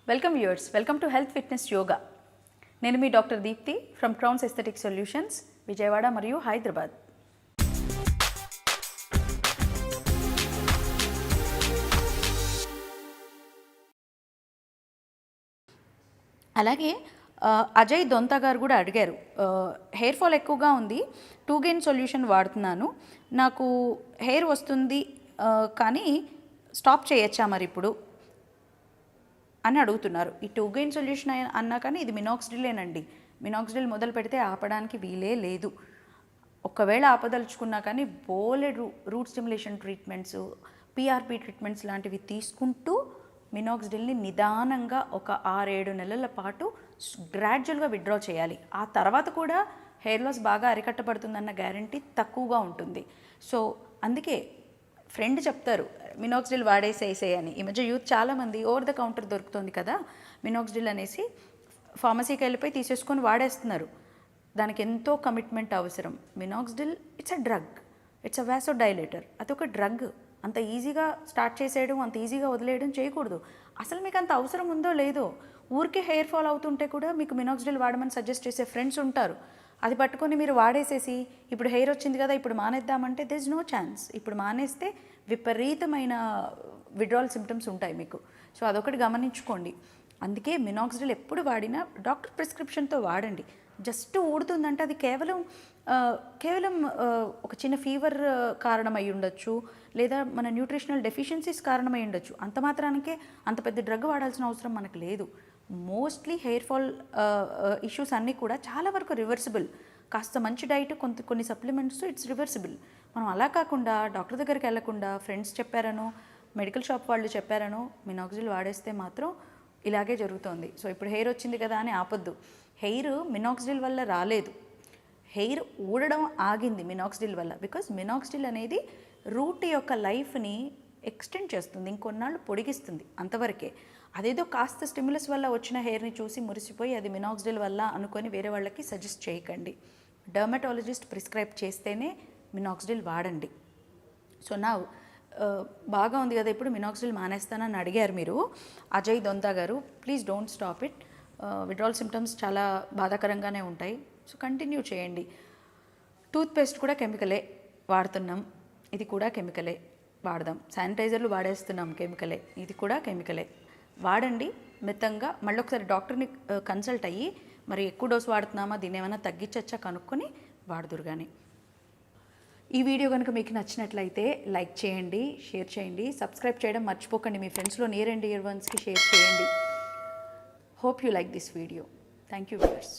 Welcome viewers, welcome to health fitness yoga. నేను మీ doctor Deepthi from Crowns Aesthetic Solutions, Vijayawada మరియు హైదరాబాద్. అలాగే అజయ్ దొంత గారు కూడా అడిగారు, హెయిర్ ఫాల్ ఎక్కువగా ఉంది, 2 GAIN సొల్యూషన్ వాడుతున్నాను, నాకు హెయిర్ వస్తుంది కానీ స్టాప్ చేయొచ్చా మరి ఇప్పుడు అని అడుగుతున్నారు. ఈ 2 GAIN సొల్యూషన్ అన్నా కానీ ఇది మినాక్సిడిలేనండి. మినాక్సిడిల్ మొదలు పెడితే ఆపడానికి వీలే లేదు. ఒకవేళ ఆపదలుచుకున్నా కానీ బోలెడ్ root stimulation treatments, PRP treatments లాంటివి తీసుకుంటూ మినాక్సిడిల్ని నిదానంగా ఒక 6-7 నెలల పాటు గ్రాడ్యువల్గా విత్డ్రా చేయాలి. ఆ తర్వాత కూడా హెయిర్ లాస్ బాగా అరికట్టబడుతుందన్న గ్యారంటీ తక్కువగా ఉంటుంది. సో అందుకే ఫ్రెండ్ చెప్తారు మినాక్సిడిల్ వాడేసేసే అని. ఈ మధ్య యూత్ చాలామంది ఓవర్ ద కౌంటర్ దొరుకుతుంది కదా మినాక్సిడిల్ అనేసి ఫార్మసీకి వెళ్ళిపోయి తీసేసుకొని వాడేస్తున్నారు. దానికి ఎంతో కమిట్మెంట్ అవసరం. Minoxidil it's a drug, it's a vasodilator. అదొక డ్రగ్. అంత ఈజీగా స్టార్ట్ చేసేయడం, అంత ఈజీగా వదిలేయడం చేయకూడదు. అసలు మీకు అంత అవసరం ఉందో లేదో, ఊరికే హెయిర్ ఫాల్ అవుతుంటే కూడా మీకు మినాక్సిడిల్ వాడమని సజెస్ట్ చేసే ఫ్రెండ్స్ ఉంటారు. అది పట్టుకొని మీరు వాడేసేసి ఇప్పుడు హెయిర్ వచ్చింది కదా ఇప్పుడు మానేద్దామంటే దిస్ నో ఛాన్స్. ఇప్పుడు మానేస్తే విపరీతమైన విడ్రాల్ సిమ్టమ్స్ ఉంటాయి మీకు. సో అదొకటి గమనించుకోండి. అందుకే మినాక్సిడిల్ ఎప్పుడు వాడినా డాక్టర్ ప్రిస్క్రిప్షన్తో వాడండి. జస్ట్ ఊడుతుందంటే అది కేవలం ఒక చిన్న ఫీవర్ కారణమై ఉండొచ్చు, లేదా మన న్యూట్రిషనల్ డెఫిషియన్సీస్ కారణమై ఉండొచ్చు. అంత మాత్రానికే అంత పెద్ద డ్రగ్ వాడాల్సిన అవసరం మనకు లేదు. మోస్ట్లీ హెయిర్ ఫాల్ ఇష్యూస్ అన్నీ కూడా చాలా వరకు రివర్సిబుల్. కాస్త మంచి డైట్, కొన్ని సప్లిమెంట్స్ ఇట్స్ రివర్సిబుల్. మనం అలా కాకుండా డాక్టర్ దగ్గరికి వెళ్లకుండా ఫ్రెండ్స్ చెప్పారనో, మెడికల్ షాప్ వాళ్ళు చెప్పారనో మినాక్సిడిల్ వాడేస్తే మాత్రం ఇలాగే జరుగుతుంది. సో ఇప్పుడు హెయిర్ వచ్చింది కదా అని ఆపొద్దు. హెయిర్ మినాక్సిడిల్ వల్ల రాలేదు, హెయిర్ ఊడడం ఆగింది మినాక్సిడిల్ వల్ల. బికాజ్ మినాక్సిడిల్ అనేది రూట్ యొక్క లైఫ్ని ఎక్స్టెండ్ చేస్తుంది, ఇంకొన్నాళ్ళు పొడిగిస్తుంది, అంతవరకే. అదేదో కాస్త స్టిమ్యులస్ వల్ల వచ్చిన హెయిర్ని చూసి మురిసిపోయి అది మినాక్సిడిల్ వల్ల అనుకొని వేరే వాళ్ళకి సజెస్ట్ చేయకండి. డర్మటాలజిస్ట్ ప్రిస్క్రైబ్ చేస్తేనే మినాక్సిడిల్ వాడండి. సో నా బాగా ఉంది కదా ఇప్పుడు మినాక్సిడిల్ మానేస్తానని అడిగారు మీరు అజయ్ దొంత గారు. Please don't stop it. Withdrawal symptoms చాలా బాధాకరంగానే ఉంటాయి. సో కంటిన్యూ చేయండి. టూత్పేస్ట్ కూడా కెమికలే వాడుతున్నాం, ఇది కూడా కెమికలే వాడదాం. శానిటైజర్లు వాడేస్తున్నాం, కెమికలే, ఇది కూడా కెమికలే. వాడండి మితంగా. మళ్ళీ ఒకసారి డాక్టర్ని కన్సల్ట్ అయ్యి మరి ఎక్కువ డోస్ వాడుతున్నామా, దీన్ని ఏమైనా తగ్గించచ్చా కనుక్కొని వాడుదురు. కానీ ఈ వీడియో కనుక మీకు నచ్చినట్లయితే లైక్ చేయండి, షేర్ చేయండి, సబ్స్క్రైబ్ చేయడం మర్చిపోకండి. మీ ఫ్రెండ్స్లో నియర్ అండ్ డియర్ వన్స్కి షేర్ చేయండి. Hope you like this video. Thank you viewers.